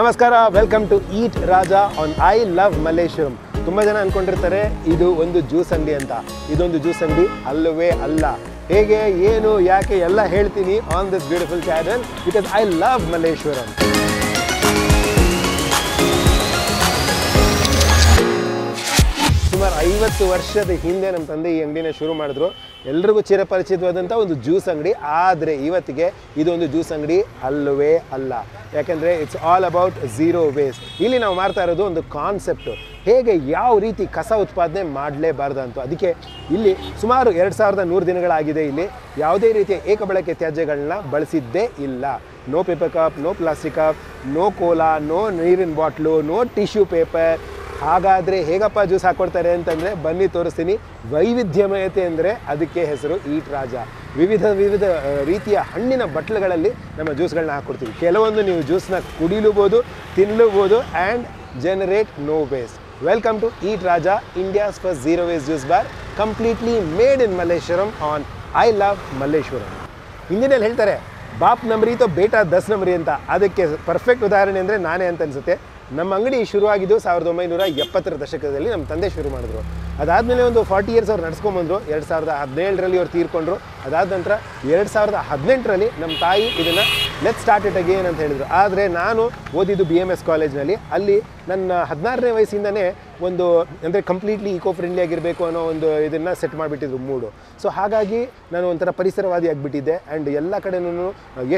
ನಮಸ್ಕಾರ, welcome to eat Raja on I love Malleshwaram. ತುಂಬ ಜನ ಅನ್ಕೊಂಡಿರ್ತಾರೆ ಇದು ಒಂದು ಜ್ಯೂಸ್ ಅಂಗಡಿ ಅಂತ. ಇದೊಂದು ಜ್ಯೂಸ್ ಅಂಗಡಿ ಅಲ್ಲವೇ ಅಲ್ಲ. ಹೇಗೆ, ಏನು, ಯಾಕೆ ಎಲ್ಲ ಹೇಳ್ತೀನಿ on this beautiful channel because I love Malleshwaram. ಸುಮಾರು 50 ವರ್ಷದ ಹಿಂದೆ ನಮ್ಮ ತಂದೆ ಈ ಅಂಗಡಿನ ಶುರು ಮಾಡಿದ್ರು. ಎಲ್ರಿಗೂ ಚಿರಪರಿಚಿತವಾದಂಥ ಒಂದು ಜ್ಯೂಸ್ ಅಂಗಡಿ. ಆದರೆ ಇವತ್ತಿಗೆ ಇದೊಂದು ಜ್ಯೂಸ್ ಅಂಗಡಿ ಅಲ್ಲವೇ ಅಲ್ಲ. ಯಾಕೆಂದರೆ it's all about zero waste. ಇಲ್ಲಿ ನಾವು ಮಾಡ್ತಾ ಇರೋದು ಒಂದು ಕಾನ್ಸೆಪ್ಟು, ಹೇಗೆ ಯಾವ ರೀತಿ ಕಸ ಉತ್ಪಾದನೆ ಮಾಡಲೇಬಾರ್ದು ಅಂತ. ಅದಕ್ಕೆ ಇಲ್ಲಿ ಸುಮಾರು 2100 ದಿನಗಳಾಗಿದೆ. ಇಲ್ಲಿ ಯಾವುದೇ ರೀತಿಯ ಏಕಬಳಕೆ ತ್ಯಾಜ್ಯಗಳನ್ನ ಬಳಸಿದ್ದೇ ಇಲ್ಲ. No paper cup, no plastic cup, no cola, no ನೀರಿನ ಬಾಟ್ಲು, ನೋ ಟಿಶ್ಯೂ ಪೇಪರ್. ಹಾಗಾದರೆ ಹೇಗಪ್ಪ ಜ್ಯೂಸ್ ಹಾಕ್ಕೊಡ್ತಾರೆ ಅಂತಂದರೆ ಬನ್ನಿ ತೋರಿಸ್ತೀನಿ. ವೈವಿಧ್ಯಮಯತೆ ಅಂದರೆ ಅದಕ್ಕೆ ಹೆಸರು ಈಟ್ ರಾಜ. ವಿವಿಧ ರೀತಿಯ ಹಣ್ಣಿನ ಬಟ್ಲುಗಳಲ್ಲಿ ನಮ್ಮ ಜ್ಯೂಸ್ಗಳನ್ನ ಹಾಕ್ಕೊಡ್ತೀವಿ. ಕೆಲವೊಂದು ನೀವು ಜ್ಯೂಸ್ನ ಕುಡಿಲೂಬೋದು, ತಿನ್ನಲೂಬೋದು and generate no waste. Welcome to eat Raja, India's first zero waste juice bar, completely made in Malleshwaram on I love Malleshwaram. ಹಿಂದಿನಲ್ಲಿ ಹೇಳ್ತಾರೆ ಬಾಪ್ ನಂಬರಿ ತೋ ಬೇಟಾ 10 ನಂಬರಿ ಅಂತ. ಅದಕ್ಕೆ ಪರ್ಫೆಕ್ಟ್ ಉದಾಹರಣೆ ಅಂದರೆ ನಾನೇ ಅಂತ ಅನಿಸುತ್ತೆ. ನಮ್ಮ ಅಂಗಡಿ ಶುರುವಾಗಿದ್ದು 1970ರ ದಶಕದಲ್ಲಿ ನಮ್ಮ ತಂದೆ ಶುರು ಮಾಡಿದ್ರು. ಅದಾದಮೇಲೆ ಒಂದು 40 ಇಯರ್ಸ್ ಅವ್ರು ನಡ್ಸ್ಕೊಂಬಂದರು. 2017ರಲ್ಲಿ ಅವ್ರು ತೀರ್ಕೊಂಡ್ರು. ಅದಾದ ನಂತರ 2018ರಲ್ಲಿ ನಮ್ಮ ತಾಯಿ ಇದನ್ನು ಲೆಟ್ ಸ್ಟಾರ್ಟ್ ಇಟ್ ಅಗೇನ್ ಅಂತ ಹೇಳಿದರು. ಆದರೆ ನಾನು ಓದಿದ್ದು BMS ಕಾಲೇಜ್ನಲ್ಲಿ. ಅಲ್ಲಿ ನನ್ನ 16ನೇ ವಯಸ್ಸಿಂದನೇ ಒಂದು ಅಂದರೆ ಕಂಪ್ಲೀಟ್ಲಿ ಈಕೋ ಫ್ರೆಂಡ್ಲಿ ಆಗಿರಬೇಕು ಅನ್ನೋ ಒಂದು ಇದನ್ನು ಸೆಟ್ ಮಾಡಿಬಿಟ್ಟಿದ್ರು ಮೂಡು. ಸೊ ಹಾಗಾಗಿ ನಾನು ಒಂಥರ ಪರಿಸರವಾದಿ ಆಗಿಬಿಟ್ಟಿದ್ದೆ. ಆ್ಯಂಡ್ ಎಲ್ಲ ಕಡೆನೂ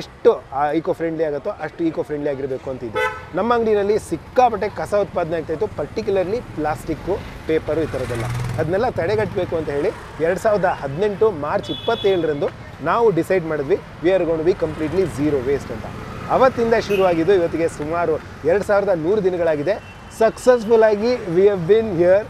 ಎಷ್ಟು ಈಕೋ ಫ್ರೆಂಡ್ಲಿ ಆಗುತ್ತೋ ಅಷ್ಟು ಈಕೋ ಫ್ರೆಂಡ್ಲಿ ಆಗಿರಬೇಕು ಅಂತಿದ್ದೆ. ನಮ್ಮ ಅಂಗಡಿನಲ್ಲಿ ಸಿಕ್ಕಾಪಟ್ಟೆ ಕಸ ಉತ್ಪಾದನೆ ಆಗ್ತಾಯಿತ್ತು, ಪರ್ಟಿಕ್ಯುಲರ್ಲಿ ಪ್ಲಾಸ್ಟಿಕ್ಕು, ಪೇಪರು, ಈ ಥರದ್ದೆಲ್ಲ. ಅದನ್ನೆಲ್ಲ ತಡೆಗಟ್ಟಬೇಕು ಅಂತ ಹೇಳಿ 2018 ಮಾರ್ಚ್ 27ರಂದು ನಾವು ಡಿಸೈಡ್ ಮಾಡಿದ್ವಿ we are gonna be completely zero waste ಅಂತ. ಅವತ್ತಿಂದ ಶುರುವಾಗಿದ್ದು ಇವತ್ತಿಗೆ ಸುಮಾರು 2100 ದಿನಗಳಾಗಿದೆ. ಸಕ್ಸಸ್ಫುಲ್ ಆಗಿ we have been here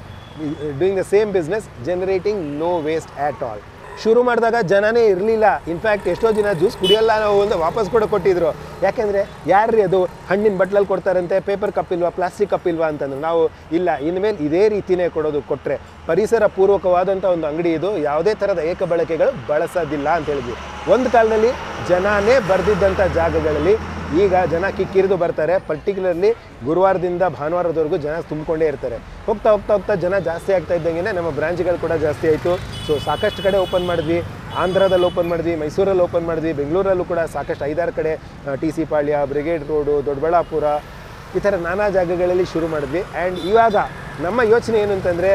doing the same business, generating no waste at all. ಶುರು ಮಾಡಿದಾಗ ಜನನೇ ಇರಲಿಲ್ಲ. ಇನ್ಫ್ಯಾಕ್ಟ್ ಎಷ್ಟೋ ಜನ ಜ್ಯೂಸ್ ಕುಡಿಯೋಲ್ಲ ನಾವು ಒಂದು ವಾಪಸ್ ಕೂಡ ಕೊಟ್ಟಿದ್ರು. ಯಾಕೆಂದರೆ ಯಾರ್ರೀ ಅದು ಹಣ್ಣಿನ ಬಟ್ಲಲ್ಲಿ ಕೊಡ್ತಾರಂತೆ, ಪೇಪರ್ ಕಪ್ ಇಲ್ವಾ, ಪ್ಲಾಸ್ಟಿಕ್ ಕಪ್ ಇಲ್ವಾ ಅಂತಂದ್ರು. ನಾವು ಇಲ್ಲ, ಇನ್ಮೇಲೆ ಇದೇ ರೀತಿಯೇ ಕೊಡೋದು, ಕೊಟ್ಟರೆ ಪರಿಸರ ಪೂರ್ವಕವಾದಂಥ ಒಂದು ಅಂಗಡಿ ಇದು, ಯಾವುದೇ ಥರದ ಏಕಬಳಕೆಗಳು ಬಳಸೋದಿಲ್ಲ ಅಂತ ಹೇಳಿದ್ವಿ. ಒಂದು ಕಾಲದಲ್ಲಿ ಜನನೇ ಬರೆದಿದ್ದಂಥ ಜಾಗಗಳಲ್ಲಿ ಈಗ ಜನ ಕಿಕ್ಕಿರಿದು ಬರ್ತಾರೆ. ಪರ್ಟಿಕ್ಯುಲರ್ಲಿ ಗುರುವಾರದಿಂದ ಭಾನುವಾರದವರೆಗೂ ಜನ ತುಂಬಿಕೊಂಡೇ ಇರ್ತಾರೆ. ಹೋಗ್ತಾ ಹೋಗ್ತಾ ಹೋಗ್ತಾ ಜನ ಜಾಸ್ತಿ ಆಗ್ತಾ ಇದ್ದಂಗೆ ನಮ್ಮ ಬ್ರಾಂಚ್ಗಳು ಕೂಡ ಜಾಸ್ತಿ ಆಯಿತು. ಸೊ ಸಾಕಷ್ಟು ಕಡೆ ಓಪನ್ ಮಾಡಿದ್ವಿ. ಆಂಧ್ರದಲ್ಲಿ ಓಪನ್ ಮಾಡಿದ್ವಿ, ಮೈಸೂರಲ್ಲಿ ಓಪನ್ ಮಾಡಿದ್ವಿ, ಬೆಂಗಳೂರಲ್ಲೂ ಕೂಡ ಸಾಕಷ್ಟು 5-6 ಕಡೆ, TC ಪಾಳ್ಯ, ಬ್ರಿಗೇಡ್ ರೋಡು, ದೊಡ್ಡಬಳ್ಳಾಪುರ, ಈ ಥರ ನಾನಾ ಜಾಗಗಳಲ್ಲಿ ಶುರು ಮಾಡಿದ್ವಿ. ಆ್ಯಂಡ್ ಇವಾಗ ನಮ್ಮ ಯೋಚನೆ ಏನು ಅಂತಂದರೆ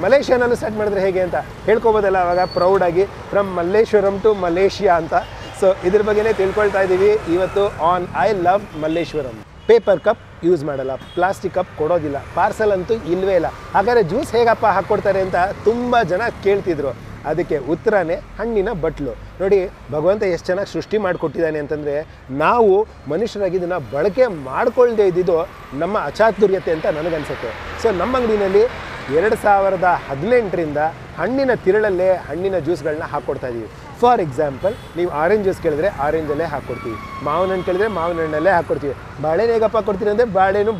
ಮಲೇಷ್ಯಾನಲ್ಲೂ ಸ್ಟಾರ್ಟ್ ಮಾಡಿದ್ರೆ ಹೇಗೆ ಅಂತ ಹೇಳ್ಕೊಬೋದಲ್ಲ. ಅವಾಗ ಪ್ರೌಡಾಗಿ ಫ್ರಮ್ ಮಲ್ಲೇಶ್ವರಂ ಟು ಮಲೇಷ್ಯಾ ಅಂತ. ಸೊ ಇದ್ರ ಬಗ್ಗೆನೇ ತಿಳ್ಕೊಳ್ತಾ ಇದ್ದೀವಿ ಇವತ್ತು on I love Malleshwaram. Paper cup use ಮಾಡಲ್ಲ, ಪ್ಲಾಸ್ಟಿಕ್ ಕಪ್ ಕೊಡೋದಿಲ್ಲ, ಪಾರ್ಸಲ್ ಅಂತೂ ಇಲ್ಲವೇ ಇಲ್ಲ. ಹಾಗಾದರೆ ಜ್ಯೂಸ್ ಹೇಗಪ್ಪ ಹಾಕ್ಕೊಡ್ತಾರೆ ಅಂತ ತುಂಬ ಜನ ಕೇಳ್ತಿದ್ರು. ಅದಕ್ಕೆ ಉತ್ತರನೇ ಹಣ್ಣಿನ ಬಟ್ಲು. ನೋಡಿ, ಭಗವಂತ ಎಷ್ಟು ಚೆನ್ನಾಗಿ ಸೃಷ್ಟಿ ಮಾಡಿಕೊಟ್ಟಿದ್ದಾನೆ ಅಂತಂದರೆ ನಾವು ಮನುಷ್ಯರಾಗಿ ಇದನ್ನು ಬಳಕೆ ಮಾಡ್ಕೊಳ್ದೇ ಇದ್ದಿದ್ದು ನಮ್ಮ ಅಚಾತುರ್ಯತೆ ಅಂತ ನನಗನ್ಸುತ್ತೆ. ಸೊ ನಮ್ಮ ಅಂಗಡಿನಲ್ಲಿ 2018ರಿಂದ ಹಣ್ಣಿನ ತಿರುಳಲ್ಲೇ ಹಣ್ಣಿನ ಜ್ಯೂಸ್ಗಳನ್ನ ಹಾಕ್ಕೊಡ್ತಾ ಇದ್ದೀವಿ. ಫಾರ್ ಎಕ್ಸಾಂಪಲ್, ನೀವು ಆರೆಂಜ್ ಜ್ಯೂಸ್ ಕೇಳಿದ್ರೆ ಆರೆಂಜಲ್ಲೇ ಹಾಕ್ಕೊಡ್ತೀವಿ, ಮಾವಿನ ಹಣ್ಣು ಕೇಳಿದ್ರೆ ಮಾವಿನ ಹಣ್ಣಲ್ಲೇ ಹಾಕ್ಕೊಡ್ತೀವಿ, ಬಾಳೆಹಣ್ಣು ಹೇಗಪ್ಪ ಕೊಡ್ತೀವಿ ಅಂದರೆ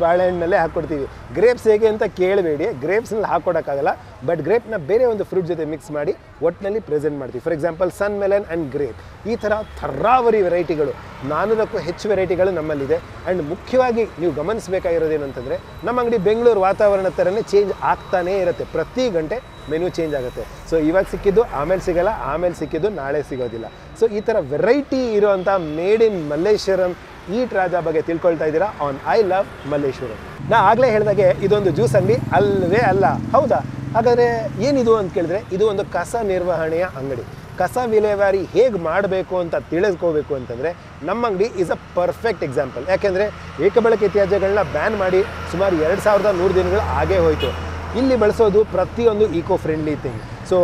ಬಾಳೆಹಣ್ಣಲ್ಲೇ ಹಾಕ್ಕೊಡ್ತೀವಿ. ಗ್ರೇಪ್ಸ್ ಹೇಗೆ ಅಂತ ಕೇಳಬೇಡಿ, ಗ್ರೇಪ್ಸ್ನಲ್ಲಿ ಹಾಕ್ಕೊಡೋಕ್ಕಾಗಲ್ಲ. ಬಟ್ ಗ್ರೇಪ್ನ ಬೇರೆ ಒಂದು ಫ್ರೂಟ್ ಜೊತೆ ಮಿಕ್ಸ್ ಮಾಡಿ ಒಟ್ಟಿನಲ್ಲಿ ಪ್ರೆಸೆಂಟ್ ಮಾಡ್ತೀವಿ. For example sun melon and grape, ಈ ಥರ ಥರಾವರಿ ವೆರೈಟಿಗಳು, 400ಕ್ಕೂ ಹೆಚ್ಚು ವೆರೈಟಿಗಳು ನಮ್ಮಲ್ಲಿದೆ. ಆ್ಯಂಡ್ ಮುಖ್ಯವಾಗಿ ನೀವು ಗಮನಿಸಬೇಕಾಗಿರೋದೇನಂತಂದರೆ ನಮ್ಮ ಅಂಗಡಿ ಬೆಂಗಳೂರು ವಾತಾವರಣ ಥರನೇ ಚೇಂಜ್ ಆಗ್ತಾನೇ ಇರುತ್ತೆ. ಪ್ರತಿ ಗಂಟೆ ಮೆನು ಚೇಂಜ್ ಆಗುತ್ತೆ. ಸೊ ಇವಾಗ ಸಿಕ್ಕಿದ್ದು ಆಮೇಲೆ ಸಿಗೋಲ್ಲ, ಆಮೇಲೆ ಸಿಕ್ಕಿದ್ದು ನಾಳೆ ಸಿಗೋದಿಲ್ಲ. ಸೊ ಈ ಥರ ವೆರೈಟಿ ಇರೋವಂಥ ಮೇಡ್ ಇನ್ ಮಲ್ಲೇಶ್ವರಂ ಈಟ್ ರಾಜಾ ಬಗ್ಗೆ ತಿಳ್ಕೊಳ್ತಾ ಇದ್ದೀರಾ ಆನ್ ಐ ಲವ್ ಮಲ್ಲೇಶ್ವರಂ. ನಾ ಆಗಲೇ ಹೇಳಿದಾಗೆ ಇದೊಂದು ಜ್ಯೂಸ್ ಅಂಗಡಿ ಅಲ್ಲವೇ ಅಲ್ಲ. ಹೌದಾ? ಹಾಗಾದರೆ ಏನಿದು ಅಂತ ಕೇಳಿದ್ರೆ ಇದು ಒಂದು ಕಸ ನಿರ್ವಹಣೆಯ ಅಂಗಡಿ. ಕಸ ವಿಲೇವಾರಿ ಹೇಗೆ ಮಾಡಬೇಕು ಅಂತ ತಿಳಿಸ್ಕೋಬೇಕು ಅಂತಂದರೆ ನಮ್ಮ ಅಂಗಡಿ ಈಸ್ ಅ ಪರ್ಫೆಕ್ಟ್ ಎಕ್ಸಾಂಪಲ್. ಯಾಕೆಂದರೆ ಏಕಬಳಕೆ ತ್ಯಾಜ್ಯಗಳನ್ನ ಬ್ಯಾನ್ ಮಾಡಿ ಸುಮಾರು 2100 ದಿನಗಳು ಆಗೇ ಹೋಯಿತು. ಇಲ್ಲಿ ಬಳಸೋದು ಪ್ರತಿಯೊಂದು ಈಕೋ ಫ್ರೆಂಡ್ಲಿ ಥಿಂಗ್. ಸೊ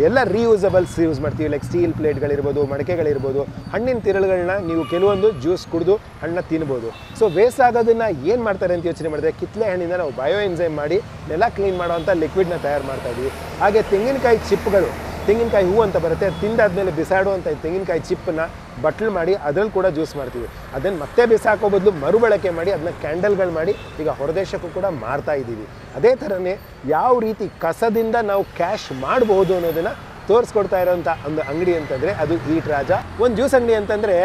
ಎಲ್ಲ ರೀಯೂಸಬಲ್ಸ್ ಯೂಸ್ ಮಾಡ್ತೀವಿ. ಲೈಕ್ ಸ್ಟೀಲ್ ಪ್ಲೇಟ್ಗಳಿರ್ಬೋದು, ಮಡಕೆಗಳಿರ್ಬೋದು. ಹಣ್ಣಿನ ತಿರುಳುಗಳನ್ನ ನೀವು ಕೆಲವೊಂದು ಜ್ಯೂಸ್ ಕುಡಿದು ಹಣ್ಣನ್ನ ತಿನ್ಬೋದು. ಸೊ ವೇಸ್ಟ್ ಆಗೋದನ್ನು ಏನು ಮಾಡ್ತಾರೆ ಅಂತ ಯೋಚನೆ ಮಾಡಿದ್ರೆ ಕಿತ್ತಳೆ ಹಣ್ಣಿಂದ ನಾವು ಬಯೋ ಎನ್ಸೈಮ್ ಮಾಡಿ ನೆಲ ಕ್ಲೀನ್ ಮಾಡೋವಂಥ ಲಿಕ್ವಿಡ್ನ ತಯಾರು ಮಾಡ್ತಾಯಿದ್ವಿ. ಹಾಗೆ ತೆಂಗಿನಕಾಯಿ ಚಿಪ್ಗಳು, ತೆಂಗಿನಕಾಯಿ ಹೂವು ಅಂತ ಬರುತ್ತೆ, ತಿಂದಾದ್ಮೇಲೆ ಬಿಸಾಡುವಂಥ ತೆಂಗಿನಕಾಯಿ ಚಿಪ್ಪನ್ನ ಬಟ್ಲು ಮಾಡಿ ಅದ್ರಲ್ಲಿ ಕೂಡ ಜ್ಯೂಸ್ ಮಾಡ್ತೀವಿ. ಅದನ್ನು ಮತ್ತೆ ಬಿಸಾಕೋ ಬದಲು ಮರುಬಳಕೆ ಮಾಡಿ ಅದನ್ನ ಕ್ಯಾಂಡಲ್ಗಳು ಮಾಡಿ ಈಗ ಹೊರದೇಶಕ್ಕೂ ಕೂಡ ಮಾರ್ತಾ ಇದ್ದೀವಿ. ಅದೇ ಥರನೇ ಯಾವ ರೀತಿ ಕಸದಿಂದ ನಾವು ಕ್ಯಾಶ್ ಮಾಡಬಹುದು ಅನ್ನೋದನ್ನು ತೋರಿಸ್ಕೊಡ್ತಾ ಇರೋಂಥ ಒಂದು ಅಂಗಡಿ ಅಂತಂದರೆ ಅದು ಈಟ್ ರಾಜಾ. ಒಂದು ಜ್ಯೂಸ್ ಅಂಗಡಿ ಅಂತಂದರೆ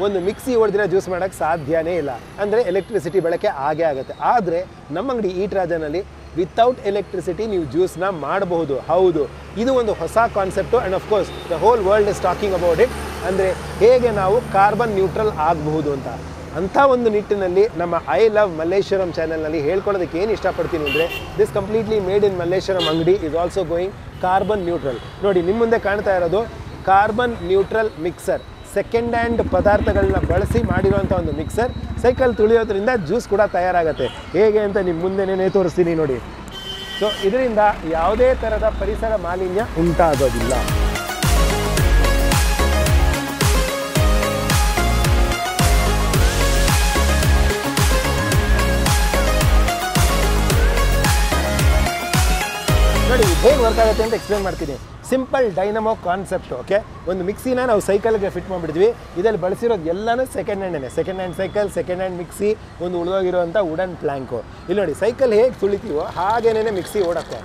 ಒಂದು ಮಿಕ್ಸಿ ಹೊಡೆದಿರೋ ಜ್ಯೂಸ್ ಮಾಡೋಕ್ಕೆ ಸಾಧ್ಯನೇ ಇಲ್ಲ, ಅಂದರೆ ಎಲೆಕ್ಟ್ರಿಸಿಟಿ ಬಳಕೆ ಆಗೇ ಆಗುತ್ತೆ. ಆದರೆ ನಮ್ಮ ಅಂಗಡಿ ಈಟ್ ರಾಜನಲ್ಲಿ ವಿತೌಟ್ ಎಲೆಕ್ಟ್ರಿಸಿಟಿ ನೀವು ಜ್ಯೂಸ್ನ ಮಾಡಬಹುದು. ಹೌದು, ಇದು ಒಂದು ಹೊಸ concept and of course the whole world is talking about it. ಅಂದರೆ ಹೇಗೆ ನಾವು ಕಾರ್ಬನ್ ನ್ಯೂಟ್ರಲ್ ಆಗಬಹುದು ಅಂತ. ಅಂಥ ಒಂದು ನಿಟ್ಟಿನಲ್ಲಿ ನಮ್ಮ ಐ ಲವ್ ಮಲ್ಲೇಶ್ವರಂ ಚಾನಲ್ನಲ್ಲಿ ಹೇಳ್ಕೊಳ್ಳೋದಕ್ಕೆ ಏನು ಇಷ್ಟಪಡ್ತೀನಿ ಅಂದರೆ, this completely made in Malleshwaram ಅಂಗಡಿ is also going carbon neutral. ನೋಡಿ, ನಿಮ್ಮ ಮುಂದೆ ಕಾಣ್ತಾ ಇರೋದು carbon neutral mixer. Second hand ಪದಾರ್ಥಗಳನ್ನ ಬಳಸಿ ಮಾಡಿರುವಂಥ ಒಂದು ಮಿಕ್ಸರ್. ಸೈಕಲ್ ತುಳಿಯೋದ್ರಿಂದ ಜ್ಯೂಸ್ ಕೂಡ ತಯಾರಾಗುತ್ತೆ. ಹೇಗೆ ಅಂತ ನಿಮ್ಮ ಮುಂದೆನೇ ತೋರಿಸ್ತೀನಿ ನೋಡಿ. ಸೊ ಇದರಿಂದ ಯಾವುದೇ ಥರದ ಪರಿಸರ ಮಾಲಿನ್ಯ ಉಂಟಾಗೋದಿಲ್ಲ. ನೋಡಿ ಹೇಗೆ ವರ್ಕ್ ಆಗುತ್ತೆ ಅಂತ ಎಕ್ಸ್ಪ್ಲೇನ್ ಮಾಡ್ತೀನಿ. Simple dynamo concept. ಓಕೆ, ಒಂದು ಮಿಕ್ಸಿನ ನಾವು ಸೈಕಲ್ಗೆ ಫಿಟ್ ಮಾಡಿಬಿಡ್ತೀವಿ. ಇದರಲ್ಲಿ ಬಳಸಿರೋದು ಎಲ್ಲನೂ ಸೆಕೆಂಡ್ ಹ್ಯಾಂಡೇ. Second hand cycle, second hand mixie, ಒಂದು ಉಳಿದೋಗಿರೋಂಥ ವುಡನ್ ಪ್ಲ್ಯಾಂಕು. ಇಲ್ಲಿ ನೋಡಿ, ಸೈಕಲ್ ಹೇಗೆ ತುಳಿತೀವೋ ಹಾಗೇನೇ ಮಿಕ್ಸಿ ಓಡಕ್ಕೆ.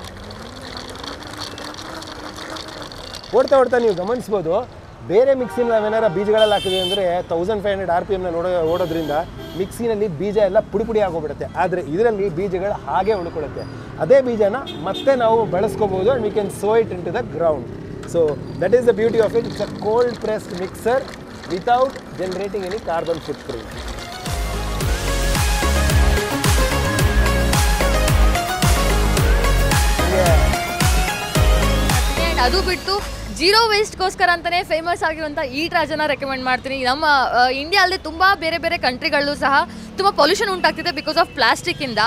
ಓಡ್ತಾ ನೀವು ಗಮನಿಸ್ಬೋದು, ಬೇರೆ ಮಿಕ್ಸಿನ ನಾವೇನಾರ ಬೀಜಗಳಲ್ಲಿ ಹಾಕಿದ್ವಿ ಅಂದರೆ 1500 RPM ಓಡೋದ್ರಿಂದ ಮಿಕ್ಸಿನಲ್ಲಿ ಬೀಜ ಎಲ್ಲ ಪುಡಿ ಆಗೋಗ್ಬಿಡುತ್ತೆ. ಆದರೆ ಇದರಲ್ಲಿ ಬೀಜಗಳು ಹಾಗೆ ಉಳ್ಕೊಳ್ಳುತ್ತೆ. ಅದೇ ಬೀಜನ ಮತ್ತೆ ನಾವು ಬಳಸ್ಕೋಬೋದು and we can sow it into the ground. So that is the beauty of it. It's a cold pressed mixer without generating any carbon footprint. ಅದು ಬಿಟ್ಟು ಜೀರೋ ವೇಸ್ಟ್ಗೋಸ್ಕರ ಅಂತಲೇ ಫೇಮಸ್ ಆಗಿರುವಂಥ ಈಟ್ ರಾಜನ ರೆಕಮೆಂಡ್ ಮಾಡ್ತೀನಿ. ನಮ್ಮ ಇಂಡಿಯಾದಲ್ಲಿ ತುಂಬ ಬೇರೆ ಬೇರೆ ಕಂಟ್ರಿಗಳಲ್ಲೂ ಸಹ ತುಂಬ ಪೊಲ್ಯೂಷನ್ ಉಂಟಾಗ್ತಿದೆ ಬಿಕಾಸ್ ಆಫ್ ಪ್ಲಾಸ್ಟಿಕ್ಕಿಂದ.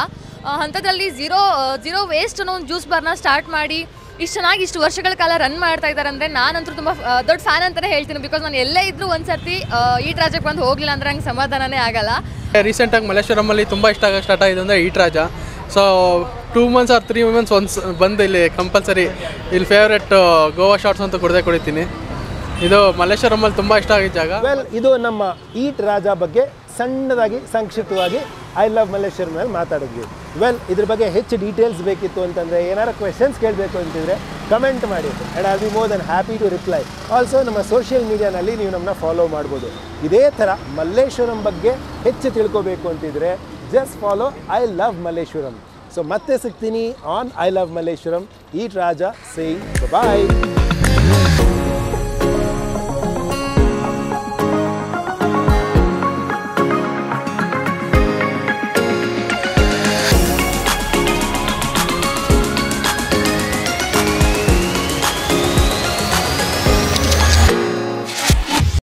ಅಂಥದ್ರಲ್ಲಿ ಝೀರೋ ವೇಸ್ಟ್ ಅನ್ನೋ ಒಂದು ಜ್ಯೂಸ್ ಬಾರ್ನ ಸ್ಟಾರ್ಟ್ ಮಾಡಿ ಇಷ್ಟು ಚೆನ್ನಾಗಿ ಇಷ್ಟು ವರ್ಷಗಳ ಕಾಲ ರನ್ ಮಾಡ್ತಾ ಇದ್ದಾರೆ ಅಂದರೆ ನಾನಂತೂ ತುಂಬ ದೊಡ್ಡ ಫ್ಯಾನ್ ಅಂತಲೇ ಹೇಳ್ತೀನಿ. ಬಿಕಾಸ್ ನಾನು ಎಲ್ಲೇ ಇದ್ದರೂ ಒಂದು ಸರ್ತಿ ಈಟ್ ರಾಜಕ್ಕೆ ಬಂದು ಹೋಗಲಿಲ್ಲ ಅಂದರೆ ನಂಗೆ ಸಮಾಧಾನನೇ ಆಗಲ್ಲ. ರೀಸೆಂಟಾಗಿ ಮಲ್ಲೇಶ್ವರಮಲ್ಲಿ ತುಂಬ ಇಷ್ಟ ಆಗೋಕ್ಕೆ ಸ್ಟಾರ್ಟ್ ಆಗಿದೆ ಅಂದರೆ eat Raja. So 2 months or 3 months once ಬಂದು ಇಲ್ಲಿ ಕಂಪಲ್ಸರಿ ಇಲ್ಲಿ ಫೇವ್ರೆಟ್ ಗೋವಾ ಶಾಟ್ಸ್ ಅಂತ ಕುಡಿತೀನಿ. ಇದು ಮಲ್ಲೇಶ್ವರಮಲ್ಲಿ ತುಂಬ ಇಷ್ಟ ಆಗಿದ್ದ ಜಾಗ. ವೆಲ್, ಇದು ನಮ್ಮ ಈಟ್ ರಾಜ ಬಗ್ಗೆ ಸಣ್ಣದಾಗಿ ಸಂಕ್ಷಿಪ್ತವಾಗಿ ಐ ಲವ್ ಮಲ್ಲೇಶ್ವರಮಲ್ಲಿ ಮಾತಾಡಿದ್ವಿ. ವೆಲ್, ಇದ್ರ ಬಗ್ಗೆ ಹೆಚ್ಚು ಡೀಟೇಲ್ಸ್ ಬೇಕಿತ್ತು ಅಂತಂದರೆ, ಏನಾರು ಕ್ವೆಶನ್ಸ್ ಕೇಳಬೇಕು ಅಂತಿದ್ರೆ ಕಮೆಂಟ್ ಮಾಡಿ and I will be more than happy to reply. Also ನಮ್ಮ ಸೋಷಿಯಲ್ ಮೀಡಿಯಾನಲ್ಲಿ ನೀವು ನಮ್ಮನ್ನ ಫಾಲೋ ಮಾಡ್ಬೋದು. ಇದೇ ಥರ ಮಲ್ಲೇಶ್ವರಂ ಬಗ್ಗೆ ಹೆಚ್ಚು ತಿಳ್ಕೋಬೇಕು ಅಂತಿದ್ರೆ just follow I love Malleshwaram. So ಮತ್ತೆ ಸಿಗ್ತೀನಿ on I love Malleshwaram. Eat Raja saying bye.